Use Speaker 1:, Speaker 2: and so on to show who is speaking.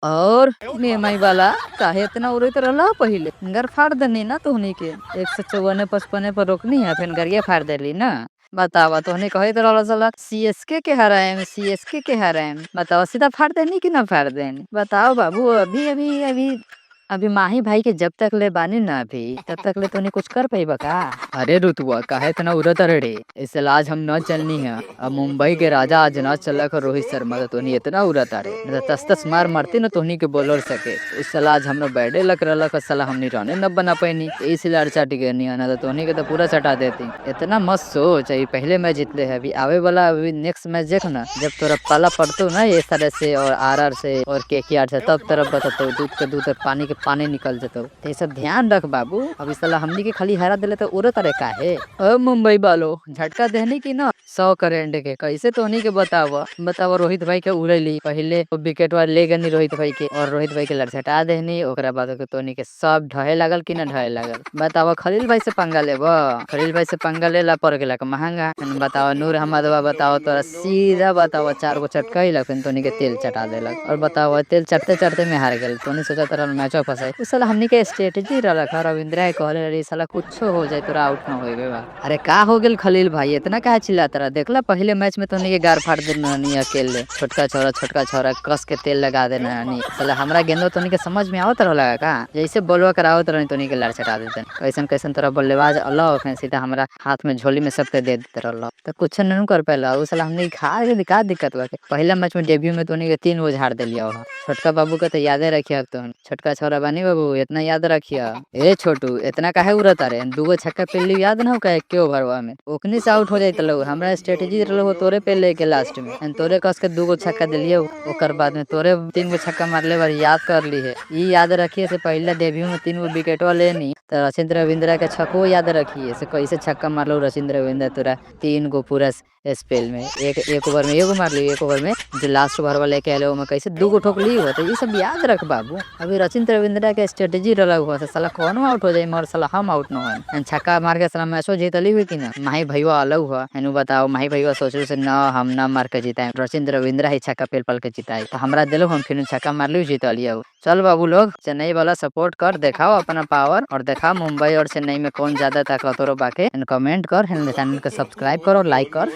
Speaker 1: और ईएमआई वाला काहे इतना उड़ैत रहला पहिले घर फाड़ देनी ना तोहनी के 154 55 पर रोकनी है फिर गरिया फाड़ देली ना। बतावा तोहनी कहत रहला साला सीएसके के हराएम सीएसके के हराएम बतावा सीधा फाड़ देनी कि ना फाड़ देनी बताओ बाबू अभी अभी अभी अभी माही भाई के जब तक ले बानी ना अभी तब तक ले तोनी कुछ कर पाइबा का। अरे रुतुआ काहे इतना उड़त रे इसे आज हम न चलनी है अब मुंबई के राजा आज न चलक रोहित शर्मा तो तोनी इतना उड़त रे न तस तस मार मारती न तोहनी के बॉलर सके इस साल आज हमने बैडे लग रहा का साला हमने रने न बना पाई इसलिए अड़चा टिके नहीं आना तो तोहनी के तो पूरा चटा देती इतना मस्त सोच अभी पहले मैच जीतले है अभी आवे वाला अभी नेक्स्ट मैच देख ना जब तोरा पाला पड़तो ना इस तरह से और आरआर से और केकेआर से तब तरफ बतातो दूध के दूध और पानी के पानी निकल जतो तो ये सब ध्यान रख बाबू अभी साला हमनी के खाली हरा दिले तो उड़त रे काहे ओ मुंबई वालो झटका देहनी की ना 100 करेंट के कैसे तोहनी के बतावा रोहित भाई के उड़ेली पहले विकेट वाले ले गनी रोहित भाई के और रोहित भाई के लड़छटा देहनी ओकरा बाद के तोहनी के सब ढहे लागल कि ना ढहे लागल बतावा खलील भाई से पंगा लेबो खलील भाई से पंगा लेला पड़ गेला के महंगा बतावा नूर अहमदवा बताओ तोरा सीधा बतावा 4 गो चटका ही फिर तोहनी के तेल चटा देलक और बतावा तेल चटते चटते में हार गेल तोहनी सोचा तरह मैच फंसाई उस साला हमनी के स्ट्रेटजी रखा रविंद्र कहले रही साला कुछ हो जाए तोरा आउट ना होइबे बा अरे का हो गेल खलील भाई इतना काहे चिल्लात रहा देखला पहले मैच में तोहनी के गार फाड़ देना नहीं अकेले छोटका छोरा कस के तेल लगा देना नहीं साला हमरा गेंदो तोहनी के समझ में आवत रहला का जैसे बॉलवा करावत रहनी तोहनी के लड़ चटा देते कैसन कैसन तोरा बल्लेबाज अल्लाह फिर सीधा हमरा हाथ में झोली में सबके दे देते रहला तो कुछ नहीं कर पाला उ साला हमनी खा के का दिक्कत बा पहला मैच में डेब्यू में तोहनी के 3 गो झाड़ देलिया हो छोटका बाबू का तो यादे रखिया तो छोटका छोरा बानी बाबू इतना याद रखिया ए छोटू इतना काहे उड़त रे 2 गो छक्का पेली याद ना हो का एक ओवरवा में ओकनी से आउट हो जाइत लो हमरा स्ट्रेटजी रहलो तोरे पे लेके लास्ट में तोरे कस के 2 गो छक्का दिलिए ओकर बाद में तोरे 3 गो छक्का मारले बार याद कर ली है ई याद रखिए से पहला डेब्यू में 3 गो विकेटवा लेनी तो रचिंद्र रविंद्र के छक्को याद रखिए से कैसे छक्का मारलो रचिंद्र रविंद्र तोरा 3 गो पूरा स्पेल में एक ओवर में एगो मार ली एक ओवर में जो लास्ट ओवर वाले के में कैसे 2 गो ठोक ली हो तो ये सब याद रख बाबू अभी रचिंद्र रविंद्र के स्ट्रेटजी रहा हुआ साला कौन आउट हो जाए मर साला हम आउट न हो छक्का मार के साला मैचो जीतली हुई कि ना माही भैया अलग हुआ है बताओ माही भैया सोचो से ना हम ना मार के जीताए रचिंद्र रविंद्र ही छक्का पेल पल के जीताए तो हमरा दिलो हम फिर छक्का मार ली जीतलिए चल बाबू लोग चेन्नई वाला सपोर्ट कर दिखाओ अपना पावर और देखा मुंबई और चेन्नई में कौन ज्यादा ताकतवर बाके कमेंट कर चैनल को सब्सक्राइब कर और लाइक कर।